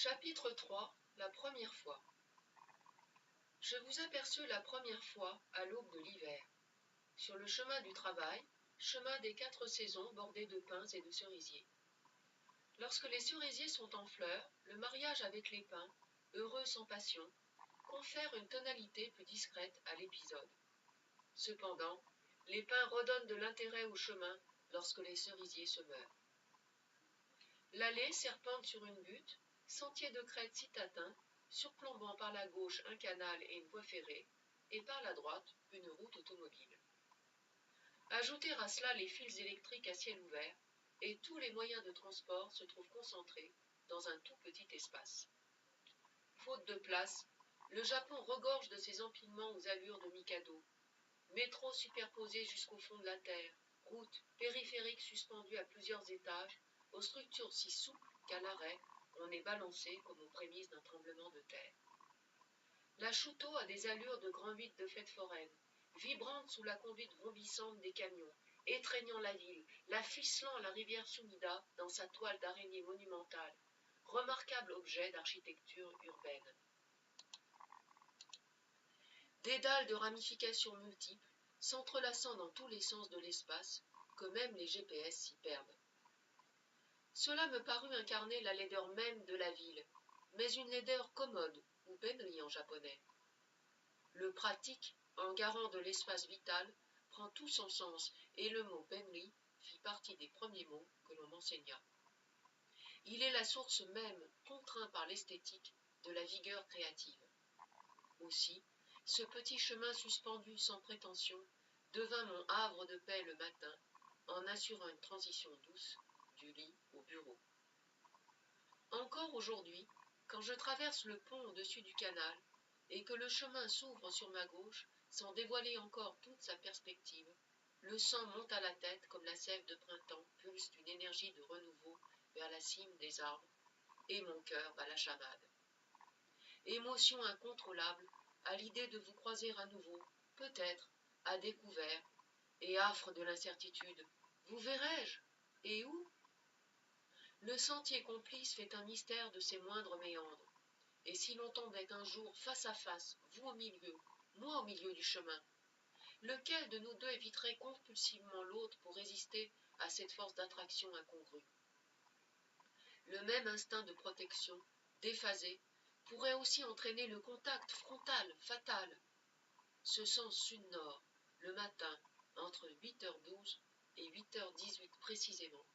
Chapitre 3. La première fois. Je vous aperçus la première fois à l'aube de l'hiver, sur le chemin du travail, chemin des 4 saisons bordé de pins et de cerisiers. Lorsque les cerisiers sont en fleurs, le mariage avec les pins, heureux sans passion, confère une tonalité plus discrète à l'épisode. Cependant, les pins redonnent de l'intérêt au chemin lorsque les cerisiers se meurent. L'allée serpente sur une butte, sentier de crête citadin, surplombant par la gauche un canal et une voie ferrée, et par la droite une route automobile. Ajoutez à cela les fils électriques à ciel ouvert, et tous les moyens de transport se trouvent concentrés dans un tout petit espace. Faute de place, le Japon regorge de ses empilements aux allures de Mikado, métros superposés jusqu'au fond de la terre, routes périphériques suspendues à plusieurs étages, aux structures si souples qu'à l'arrêt, on est balancé comme aux prémices d'un tremblement de terre. La Shuto a des allures de grand vide de fête foraine, vibrante sous la conduite vrombissante des camions, étreignant la ville, la ficelant à la rivière Sumida dans sa toile d'araignée monumentale, remarquable objet d'architecture urbaine. Dédales de ramifications multiples, s'entrelaçant dans tous les sens de l'espace, que même les GPS s'y perdent. Cela me parut incarner la laideur même de la ville, mais une laideur commode, ou benri en japonais. Le pratique, en garant de l'espace vital, prend tout son sens, et le mot benri fit partie des premiers mots que l'on m'enseigna. Il est la source même, contraint par l'esthétique, de la vigueur créative. Aussi, ce petit chemin suspendu sans prétention devint mon havre de paix le matin, en assurant une transition douce du lit au bureau. Encore aujourd'hui, quand je traverse le pont au-dessus du canal et que le chemin s'ouvre sur ma gauche sans dévoiler encore toute sa perspective, le sang monte à la tête comme la sève de printemps pulse d'une énergie de renouveau vers la cime des arbres, et mon cœur bat la chamade. Émotion incontrôlable à l'idée de vous croiser à nouveau, peut-être, à découvert, et affre de l'incertitude. Vous verrai-je? Et où? Le sentier complice fait un mystère de ses moindres méandres. Et si l'on tombait un jour face à face, vous au milieu, moi au milieu du chemin, lequel de nous deux éviterait compulsivement l'autre pour résister à cette force d'attraction incongrue? Le même instinct de protection, déphasé, pourrait aussi entraîner le contact frontal, fatal. Ce sens sud-nord, le matin, entre 8h12 et 8h18 précisément,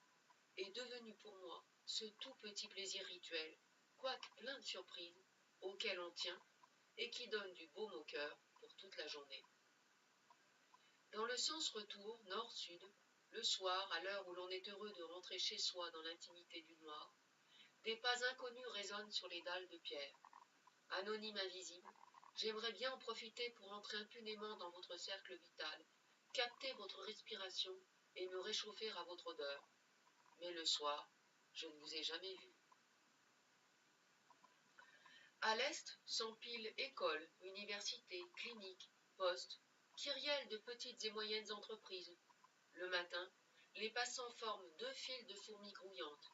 est devenu pour moi ce tout petit plaisir rituel, quoique plein de surprises, auquel on tient et qui donne du baume au cœur pour toute la journée. Dans le sens retour, nord-sud, le soir, à l'heure où l'on est heureux de rentrer chez soi dans l'intimité du noir, des pas inconnus résonnent sur les dalles de pierre. Anonyme invisible, j'aimerais bien en profiter pour entrer impunément dans votre cercle vital, capter votre respiration et me réchauffer à votre odeur. Mais le soir, je ne vous ai jamais vu. À l'est s'empilent écoles, universités, cliniques, postes, kyrielles de petites et moyennes entreprises. Le matin, les passants forment 2 files de fourmis grouillantes.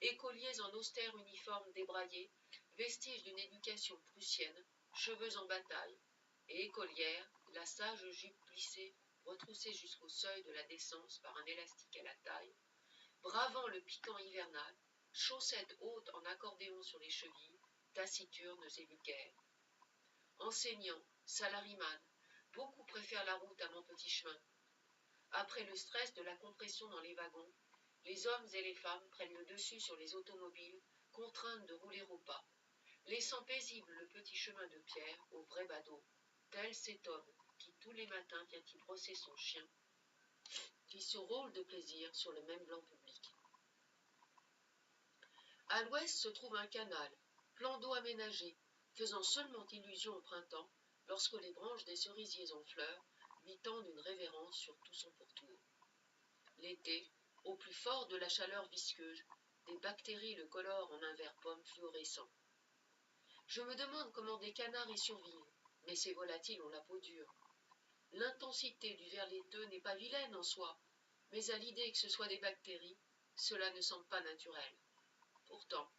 Écoliers en austère uniforme débraillé, vestiges d'une éducation prussienne, cheveux en bataille, et écolières, la sage jupe plissée, retroussée jusqu'au seuil de la décence par un élastique à la taille, bravant le piquant hivernal, chaussettes hautes en accordéon sur les chevilles, taciturnes et vulgaires. Enseignants, salariman, beaucoup préfèrent la route à mon petit chemin. Après le stress de la compression dans les wagons, les hommes et les femmes prennent le dessus sur les automobiles, contraintes de rouler au pas, laissant paisible le petit chemin de pierre au vrai badaud, tel cet homme qui tous les matins vient y brosser son chien, qui se rôle de plaisir sur le même blanc public. À l'ouest se trouve un canal, plan d'eau aménagé, faisant seulement illusion au printemps, lorsque les branches des cerisiers en fleurs lui tendent une révérence sur tout son pourtour. L'été, au plus fort de la chaleur visqueuse, des bactéries le colorent en un vert pomme fluorescent. Je me demande comment des canards y survivent, mais ces volatiles ont la peau dure. L'intensité du vert laiteux n'est pas vilaine en soi, mais à l'idée que ce soit des bactéries, cela ne semble pas naturel. Pourtant,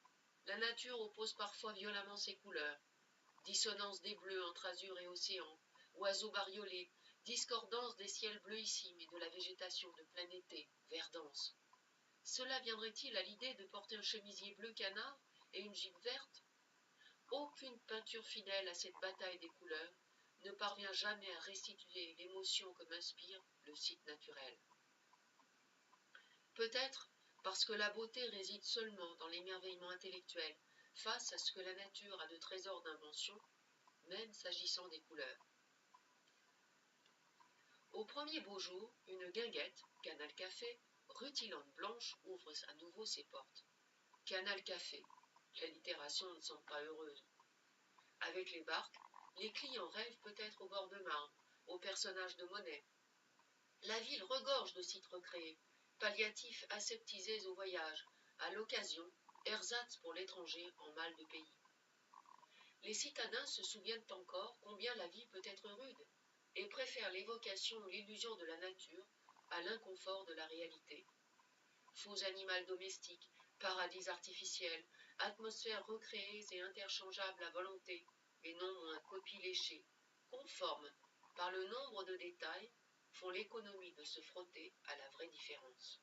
La nature oppose parfois violemment ses couleurs. Dissonance des bleus entre azur et océan, oiseaux bariolés, discordance des ciels bleuissimes et de la végétation de plein été, verdance. Cela viendrait-il à l'idée de porter un chemisier bleu canard et une jupe verte? Aucune peinture fidèle à cette bataille des couleurs ne parvient jamais à restituer l'émotion que m'inspire le site naturel. Peut-être parce que la beauté réside seulement dans l'émerveillement intellectuel face à ce que la nature a de trésors d'invention, même s'agissant des couleurs. Au premier beau jour, une guinguette, Canal Café, rutilante blanche, ouvre à nouveau ses portes. Canal Café, l'allitération ne semble pas heureuse. Avec les barques, les clients rêvent peut-être au bord de Marne, aux personnages de Monet. La ville regorge de sites recréés, palliatifs aseptisés au voyage, à l'occasion, ersatz pour l'étranger en mal de pays. Les citadins se souviennent encore combien la vie peut être rude, et préfèrent l'évocation ou l'illusion de la nature à l'inconfort de la réalité. Faux animal domestique, paradis artificiels, atmosphères recréées et interchangeables à volonté, mais non moins copies léchées, conformes, par le nombre de détails, font l'économie de se frotter à la vraie différence.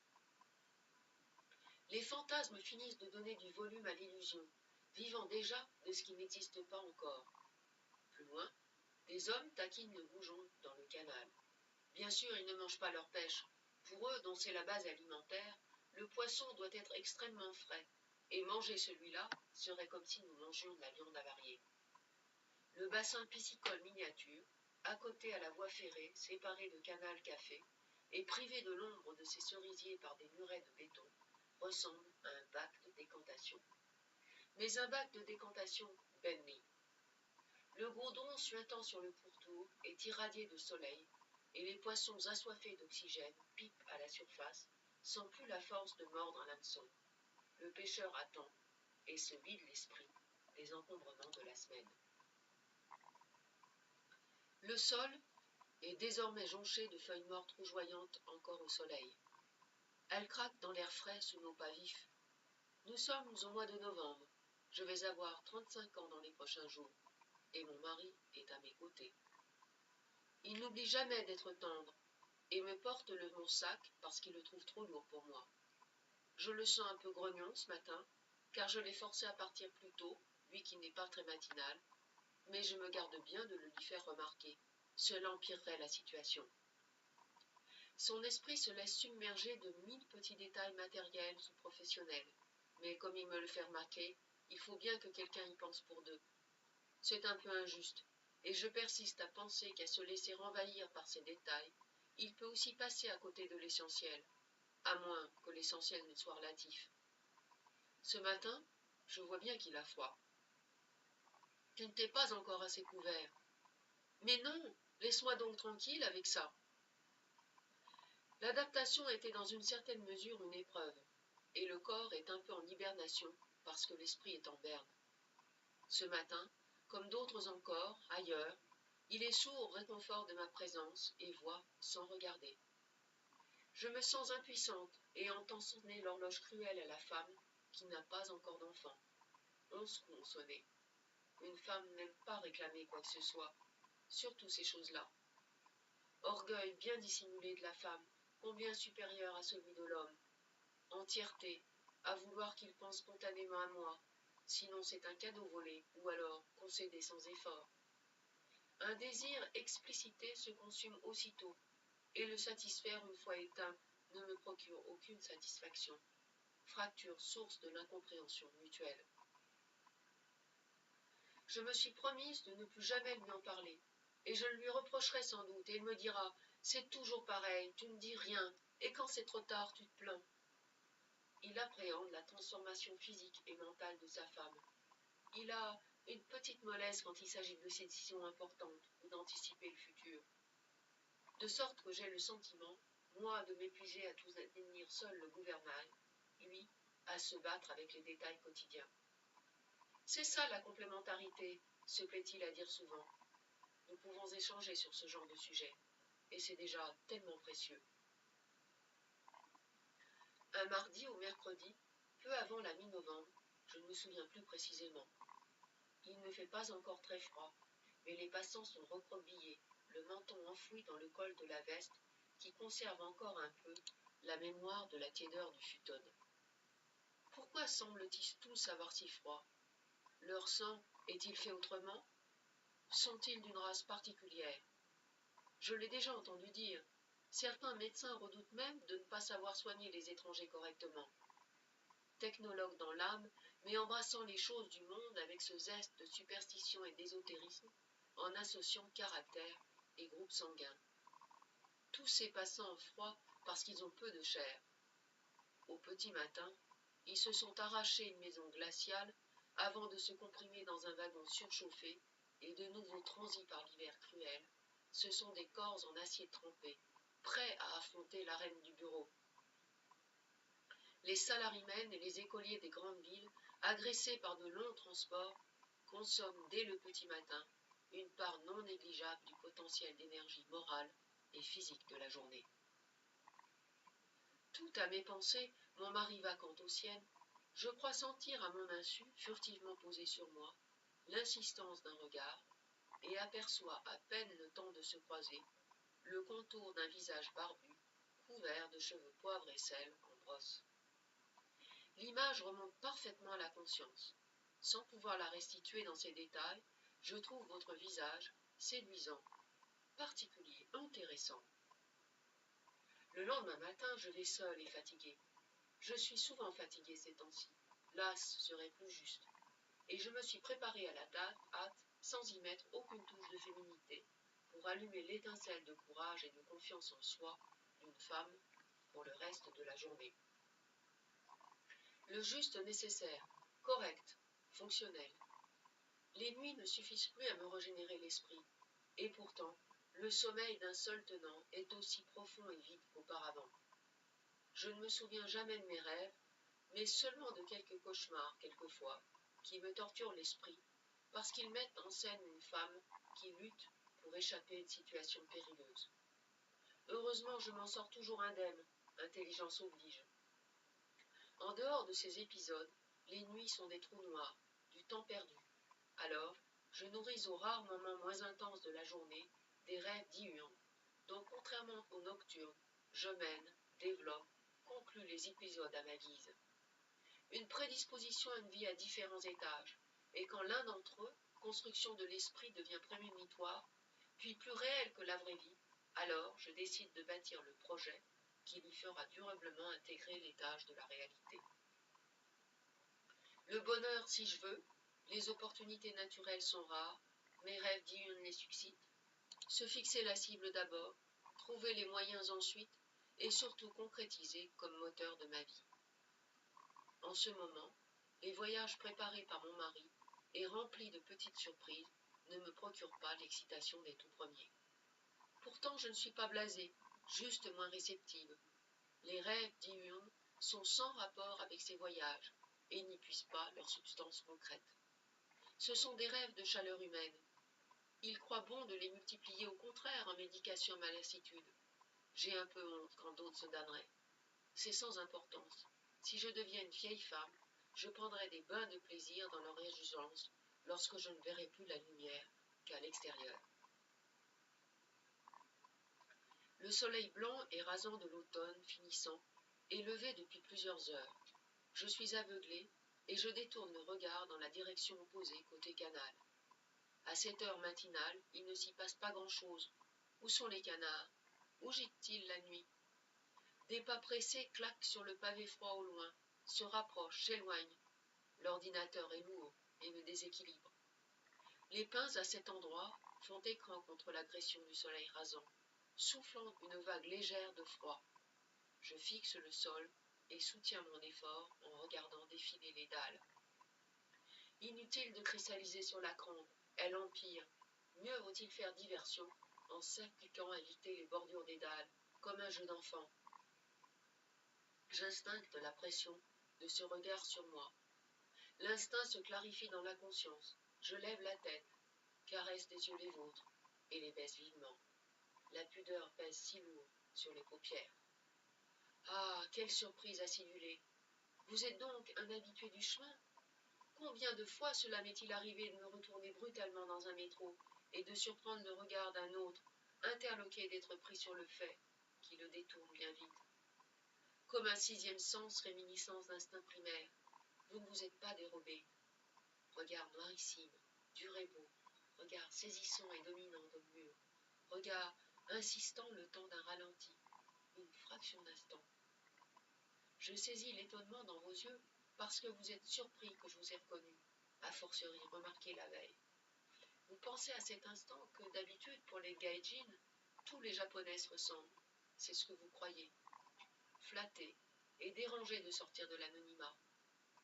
Les fantasmes finissent de donner du volume à l'illusion, vivant déjà de ce qui n'existe pas encore. Plus loin, des hommes taquinent le goujon dans le canal. Bien sûr, ils ne mangent pas leur pêche. Pour eux, dont c'est la base alimentaire, le poisson doit être extrêmement frais, et manger celui-là serait comme si nous mangions de la viande avariée. Le bassin piscicole miniature, accoté à la voie ferrée, séparé de Canal Café, et privé de l'ombre de ses cerisiers par des murets de béton, ressemble à un bac de décantation. Mais un bac de décantation béni. Le goudron suintant sur le pourtour est irradié de soleil, et les poissons assoiffés d'oxygène pipent à la surface, sans plus la force de mordre un hameçon. Le pêcheur attend, et se vide l'esprit des encombrements de la semaine. Le sol est désormais jonché de feuilles mortes rougeoyantes encore au soleil. Elles craquent dans l'air frais sous nos pas vifs. Nous sommes au mois de novembre. Je vais avoir 35 ans dans les prochains jours, et mon mari est à mes côtés. Il n'oublie jamais d'être tendre, et me porte mon sac parce qu'il le trouve trop lourd pour moi. Je le sens un peu grognon ce matin, car je l'ai forcé à partir plus tôt, lui qui n'est pas très matinal, mais je me garde bien de le lui faire remarquer. Cela empirerait la situation. Son esprit se laisse submerger de 1000 petits détails matériels ou professionnels, mais comme il me le fait remarquer, il faut bien que quelqu'un y pense pour deux. C'est un peu injuste, et je persiste à penser qu'à se laisser envahir par ces détails, il peut aussi passer à côté de l'essentiel, à moins que l'essentiel ne soit relatif. Ce matin, je vois bien qu'il a froid. Tu ne t'es pas encore assez couvert. Mais non, laisse-moi donc tranquille avec ça. L'adaptation était dans une certaine mesure une épreuve, et le corps est un peu en hibernation parce que l'esprit est en berne. Ce matin, comme d'autres encore, ailleurs, il est sourd au réconfort de ma présence et voit sans regarder. Je me sens impuissante et entends sonner l'horloge cruelle à la femme qui n'a pas encore d'enfant. 11 coups ont sonné. Une femme n'aime pas réclamer quoi que ce soit, surtout ces choses-là. Orgueil bien dissimulé de la femme, combien supérieur à celui de l'homme. Entièreté, à vouloir qu'il pense spontanément à moi, sinon c'est un cadeau volé, ou alors concédé sans effort. Un désir explicité se consume aussitôt, et le satisfaire une fois éteint ne me procure aucune satisfaction. Fracture source de l'incompréhension mutuelle. Je me suis promise de ne plus jamais lui en parler, et je le lui reprocherai sans doute, et il me dira « C'est toujours pareil, tu ne dis rien, et quand c'est trop tard, tu te plains. » Il appréhende la transformation physique et mentale de sa femme. Il a une petite mollesse quand il s'agit de décisions importantes ou d'anticiper le futur. De sorte que j'ai le sentiment, moi, de m'épuiser à tout tenir seul le gouvernail, lui, à se battre avec les détails quotidiens. C'est ça la complémentarité, se plaît-il à dire souvent. Nous pouvons échanger sur ce genre de sujet, et c'est déjà tellement précieux. Un mardi au mercredi, peu avant la mi-novembre, je ne me souviens plus précisément. Il ne fait pas encore très froid, mais les passants sont recroquevillés, le menton enfoui dans le col de la veste qui conserve encore un peu la mémoire de la tiédeur du futone. Pourquoi semblent-ils tous avoir si froid? Leur sang est-il fait autrement? Sont-ils d'une race particulière? Je l'ai déjà entendu dire. Certains médecins redoutent même de ne pas savoir soigner les étrangers correctement. Technologue dans l'âme, mais embrassant les choses du monde avec ce zeste de superstition et d'ésotérisme, en associant caractère et groupe sanguin. Tous ces passants en froid parce qu'ils ont peu de chair. Au petit matin, ils se sont arrachés une maison glaciale avant de se comprimer dans un wagon surchauffé et de nouveau transis par l'hiver cruel. Ce sont des corps en acier trempé, prêts à affronter l'arène du bureau. Les salarymen et les écoliers des grandes villes, agressés par de longs transports, consomment dès le petit matin une part non négligeable du potentiel d'énergie morale et physique de la journée. Tout à mes pensées, mon mari va quant aux siennes, je crois sentir à mon insu, furtivement posé sur moi, l'insistance d'un regard, et aperçois à peine le temps de se croiser, le contour d'un visage barbu, couvert de cheveux poivre et sel en brosse. L'image remonte parfaitement à la conscience. Sans pouvoir la restituer dans ses détails, je trouve votre visage séduisant, particulier, intéressant. Le lendemain matin, je vais seul et fatigué. Je suis souvent fatigué ces temps-ci. Lasse serait plus juste. Et je me suis préparé à la hâte, sans y mettre aucune touche de féminité, pour allumer l'étincelle de courage et de confiance en soi d'une femme pour le reste de la journée. Le juste nécessaire, correct, fonctionnel. Les nuits ne suffisent plus à me régénérer l'esprit, et pourtant, le sommeil d'un seul tenant est aussi profond et vide qu'auparavant. Je ne me souviens jamais de mes rêves, mais seulement de quelques cauchemars, quelquefois, qui me torturent l'esprit, parce qu'ils mettent en scène une femme qui lutte pour échapper à une situation périlleuse. Heureusement, je m'en sors toujours indemne, intelligence oblige. En dehors de ces épisodes, les nuits sont des trous noirs, du temps perdu. Alors, je nourris aux rares moments moins intenses de la journée des rêves diurnes, dont, contrairement aux nocturnes, je mène, développe, conclus les épisodes à ma guise. Une prédisposition à une vie à différents étages, et quand l'un d'entre eux, construction de l'esprit, devient prémonitoire, puis plus réel que la vraie vie, alors je décide de bâtir le projet qui lui fera durablement intégrer l'étage de la réalité. Le bonheur, si je veux, les opportunités naturelles sont rares, mes rêves diurnes les suscitent. Se fixer la cible d'abord, trouver les moyens ensuite, et surtout concrétiser comme moteur de ma vie. En ce moment, les voyages préparés par mon mari et remplis de petites surprises ne me procurent pas l'excitation des tout premiers. Pourtant, je ne suis pas blasée, juste moins réceptive. Les rêves diurnes sont sans rapport avec ces voyages et n'y puisent pas leur substance concrète. Ce sont des rêves de chaleur humaine. Il croit bon de les multiplier au contraire en médication à ma lassitude. J'ai un peu honte quand d'autres se damneraient. C'est sans importance. Si je deviens une vieille femme, je prendrai des bains de plaisir dans leur réjouissance lorsque je ne verrai plus la lumière qu'à l'extérieur. Le soleil blanc et rasant de l'automne finissant est levé depuis plusieurs heures. Je suis aveuglé et je détourne le regard dans la direction opposée côté canal. À cette heure matinale, il ne s'y passe pas grand-chose. Où sont les canards? Où gîtent-ils la nuit? Des pas pressés claquent sur le pavé froid au loin, se rapprochent, s'éloignent. L'ordinateur est lourd et me déséquilibre. Les pins à cet endroit font écran contre l'agression du soleil rasant, soufflant une vague légère de froid. Je fixe le sol et soutiens mon effort en regardant défiler les dalles. Inutile de cristalliser sur la crampe, elle empire. Mieux vaut-il faire diversion en s'appliquant à éviter les bordures des dalles, comme un jeu d'enfant. J'instincte la pression de ce regard sur moi. L'instinct se clarifie dans la conscience. Je lève la tête, caresse des yeux les vôtres, et les baisse vivement. La pudeur pèse si lourd sur les paupières. Ah, quelle surprise acidulée! Vous êtes donc un habitué du chemin? Combien de fois cela m'est-il arrivé de me retourner brutalement dans un métro et de surprendre le regard d'un autre, interloqué d'être pris sur le fait, qui le détourne bien vite. Comme un sixième sens, réminiscence d'instinct primaire, vous ne vous êtes pas dérobé. Regard noirissime, dur et beau, regard saisissant et dominant comme mur, regard insistant le temps d'un ralenti, une fraction d'instant. Je saisis l'étonnement dans vos yeux parce que vous êtes surpris que je vous ai reconnu, a fortiori remarqué la veille. Vous pensez à cet instant que d'habitude pour les gaijins, tous les japonais se ressemblent, c'est ce que vous croyez. Flatté et dérangé de sortir de l'anonymat.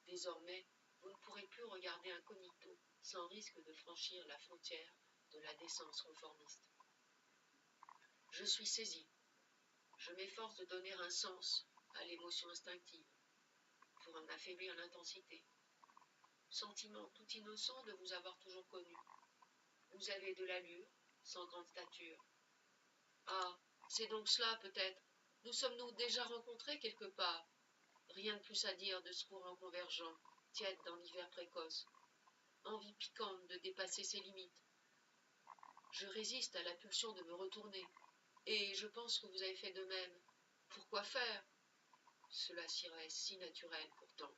Désormais, vous ne pourrez plus regarder incognito sans risque de franchir la frontière de la décence conformiste. Je suis saisi. Je m'efforce de donner un sens à l'émotion instinctive, pour en affaiblir l'intensité. Sentiment tout innocent de vous avoir toujours connu. Vous avez de l'allure, sans grande stature. Ah, c'est donc cela peut-être. Nous sommes-nous déjà rencontrés quelque part? Rien de plus à dire de ce courant convergent, tiède dans l'hiver précoce. Envie piquante de dépasser ses limites. Je résiste à la pulsion de me retourner, et je pense que vous avez fait de même. Pourquoi faire? Cela serait si naturel pourtant.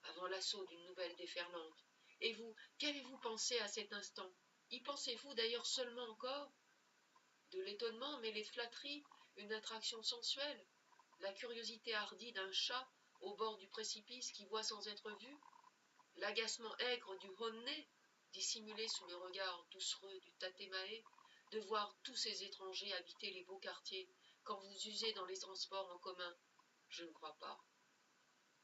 Avant l'assaut d'une nouvelle déferlante. Et vous, qu'avez-vous pensé à cet instant? Y pensez-vous d'ailleurs seulement encore? De l'étonnement mêlé de flatterie, une attraction sensuelle, la curiosité hardie d'un chat au bord du précipice qui voit sans être vu, l'agacement aigre du honné, dissimulé sous le regard doucereux du tatemae, de voir tous ces étrangers habiter les beaux quartiers quand vous usez dans les transports en commun. Je ne crois pas.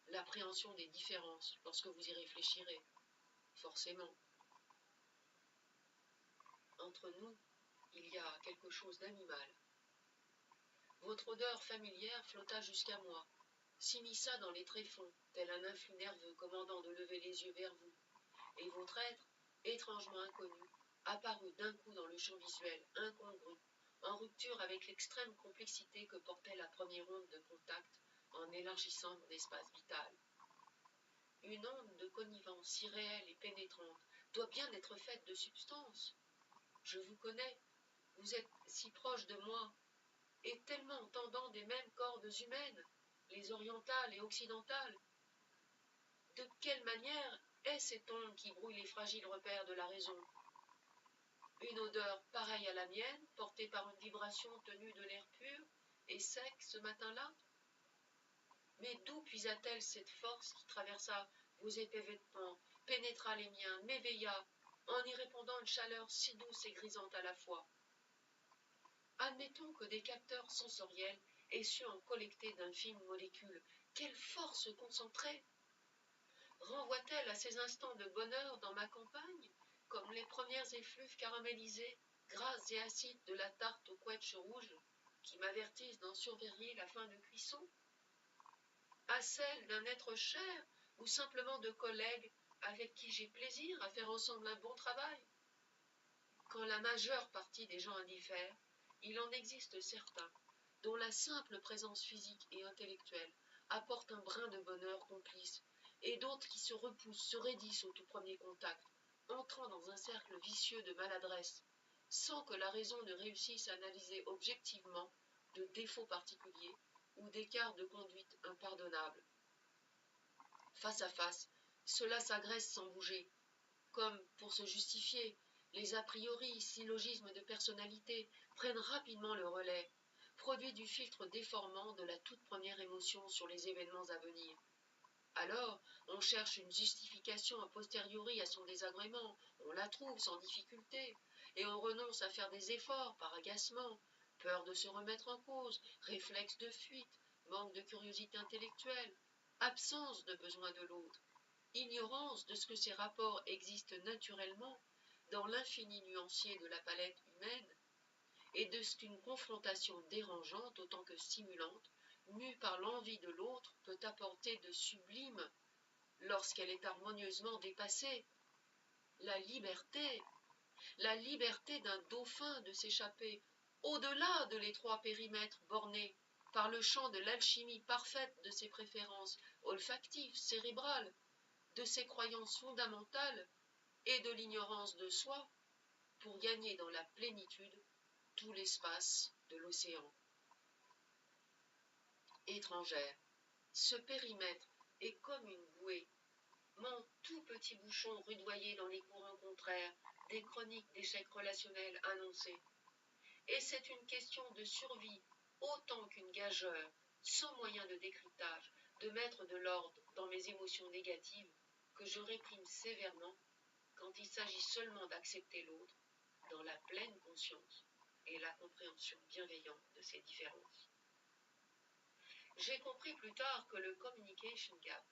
L'appréhension des différences lorsque vous y réfléchirez, forcément. Entre nous, il y a quelque chose d'animal. Votre odeur familière flotta jusqu'à moi, s'immisça dans les tréfonds, tel un influx nerveux commandant de lever les yeux vers vous, et votre être, étrangement inconnu, apparut d'un coup dans le champ visuel, incongru, en rupture avec l'extrême complexité que portait la première onde de contact en élargissant mon espace vital. Une onde de connivence si réelle et pénétrante doit bien être faite de substance. Je vous connais, vous êtes si proche de moi, et tellement tendant des mêmes cordes humaines, les orientales et occidentales. De quelle manière est cette onde qui brouille les fragiles repères de la raison? Une odeur pareille à la mienne, portée par une vibration tenue de l'air pur et sec ce matin-là? Mais d'où puisa-t-elle cette force qui traversa vos épais vêtements, pénétra les miens, m'éveilla, en y répandant une chaleur si douce et grisante à la fois? Admettons que des capteurs sensoriels aient su en collecter d'infimes molécules. Quelle force concentrée! Renvoie-t-elle à ces instants de bonheur dans ma campagne, comme les premières effluves caramélisées, grasses et acides de la tarte au quetch rouge, qui m'avertissent d'en surveiller la fin de cuisson? À celle d'un être cher, ou simplement de collègues avec qui j'ai plaisir à faire ensemble un bon travail? Quand la majeure partie des gens indiffèrent, il en existe certains dont la simple présence physique et intellectuelle apporte un brin de bonheur complice, et d'autres qui se repoussent, se raidissent au tout premier contact, entrant dans un cercle vicieux de maladresse, sans que la raison ne réussisse à analyser objectivement de défauts particuliers ou d'écarts de conduite impardonnables. Face à face, cela s'agresse sans bouger, comme pour se justifier. Les a priori, syllogismes de personnalité, prennent rapidement le relais, produits du filtre déformant de la toute première émotion sur les événements à venir. Alors, on cherche une justification a posteriori à son désagrément, on la trouve sans difficulté, et on renonce à faire des efforts par agacement, peur de se remettre en cause, réflexe de fuite, manque de curiosité intellectuelle, absence de besoin de l'autre, ignorance de ce que ces rapports existent naturellement dans l'infini nuancier de la palette humaine, et de ce qu'une confrontation dérangeante autant que stimulante, mue par l'envie de l'autre, peut apporter de sublime lorsqu'elle est harmonieusement dépassée. La liberté d'un dauphin de s'échapper au-delà de l'étroit périmètre borné par le champ de l'alchimie parfaite de ses préférences olfactives, cérébrales, de ses croyances fondamentales et de l'ignorance de soi, pour gagner dans la plénitude tout l'espace de l'océan. Étrangère, ce périmètre est comme une bouée, mon tout petit bouchon rudoyé dans les courants contraires des chroniques d'échecs relationnels annoncés. Et c'est une question de survie autant qu'une gageure, sans moyen de décryptage, de mettre de l'ordre dans mes émotions négatives, que je réprime sévèrement quand il s'agit seulement d'accepter l'autre dans la pleine conscience et la compréhension bienveillante de ses différences. J'ai compris plus tard que le communication gap,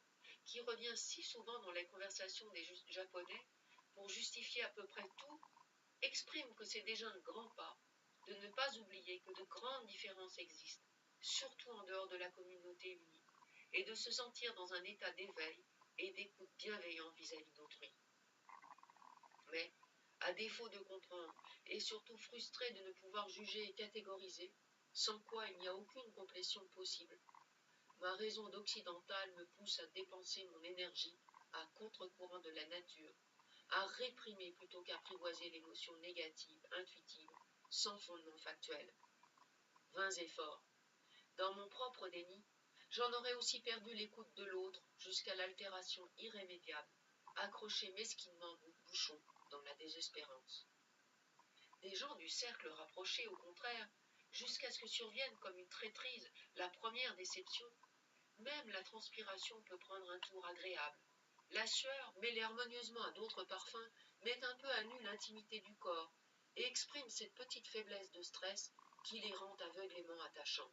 qui revient si souvent dans les conversations des Japonais pour justifier à peu près tout, exprime que c'est déjà un grand pas de ne pas oublier que de grandes différences existent, surtout en dehors de la communauté unie, et de se sentir dans un état d'éveil et d'écoute bienveillant vis-à-vis d'autrui. Mais, à défaut de comprendre, et surtout frustré de ne pouvoir juger et catégoriser, sans quoi il n'y a aucune complétion possible, ma raison d'occidentale me pousse à dépenser mon énergie à contre-courant de la nature, à réprimer plutôt qu'apprivoiser l'émotion négative, intuitive, sans fondement factuel. Vains efforts. Dans mon propre déni, j'en aurais aussi perdu l'écoute de l'autre jusqu'à l'altération irrémédiable, accroché mesquinement au bouchon dans la désespérance. Des gens du cercle rapproché, au contraire, jusqu'à ce que survienne comme une traîtrise la première déception, même la transpiration peut prendre un tour agréable. La sueur, mêlée harmonieusement à d'autres parfums, met un peu à nu l'intimité du corps et exprime cette petite faiblesse de stress qui les rend aveuglément attachants.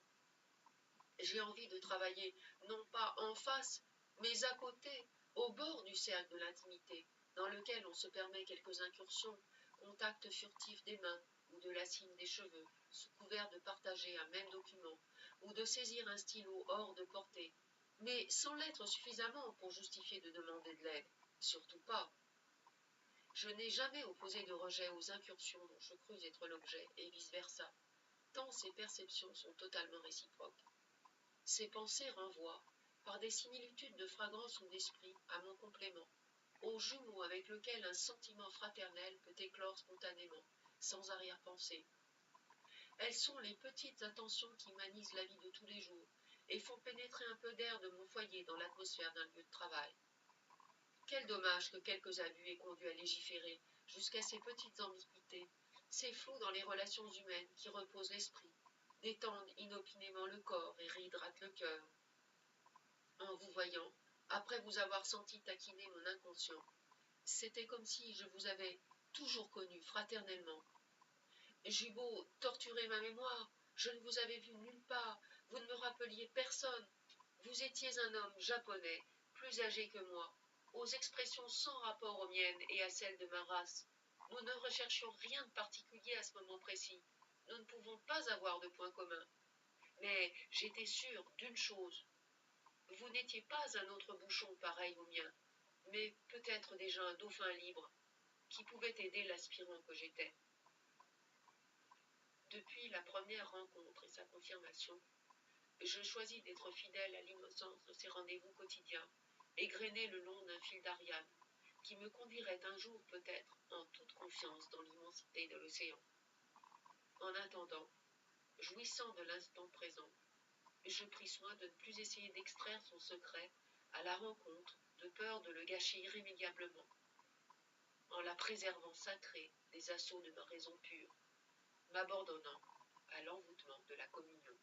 J'ai envie de travailler non pas en face, mais à côté, au bord du cercle de l'intimité, dans lequel on se permet quelques incursions, contacts furtifs des mains ou de la cime des cheveux, sous couvert de partager un même document, ou de saisir un stylo hors de portée, mais sans l'être suffisamment pour justifier de demander de l'aide, surtout pas. Je n'ai jamais opposé de rejet aux incursions dont je crus être l'objet, et vice-versa, tant ces perceptions sont totalement réciproques. Ces pensées renvoient, par des similitudes de fragrance ou d'esprit, à mon complément, au jumeau avec lequel un sentiment fraternel peut éclore spontanément, sans arrière-pensée. Elles sont les petites attentions qui manisent la vie de tous les jours et font pénétrer un peu d'air de mon foyer dans l'atmosphère d'un lieu de travail. Quel dommage que quelques abus aient conduit à légiférer jusqu'à ces petites ambiguïtés, ces flous dans les relations humaines qui reposent l'esprit, détendent inopinément le corps et réhydratent le cœur. En vous voyant, après vous avoir senti taquiner mon inconscient, c'était comme si je vous avais toujours connu fraternellement. J'eus beau torturer ma mémoire, je ne vous avais vu nulle part, vous ne me rappeliez personne. Vous étiez un homme japonais, plus âgé que moi, aux expressions sans rapport aux miennes et à celles de ma race. Nous ne recherchions rien de particulier à ce moment précis. Nous ne pouvons pas avoir de points communs. Mais j'étais sûre d'une chose. Vous n'étiez pas un autre bouchon pareil au mien, mais peut-être déjà un dauphin libre, qui pouvait aider l'aspirant que j'étais. Depuis la première rencontre et sa confirmation, je choisis d'être fidèle à l'innocence de ces rendez-vous quotidiens, égrenés le long d'un fil d'Ariane, qui me conduirait un jour peut-être en toute confiance dans l'immensité de l'océan. En attendant, jouissant de l'instant présent, je pris soin de ne plus essayer d'extraire son secret à la rencontre, de peur de le gâcher irrémédiablement, en la préservant sacrée des assauts de ma raison pure, m'abandonnant à l'envoûtement de la communion.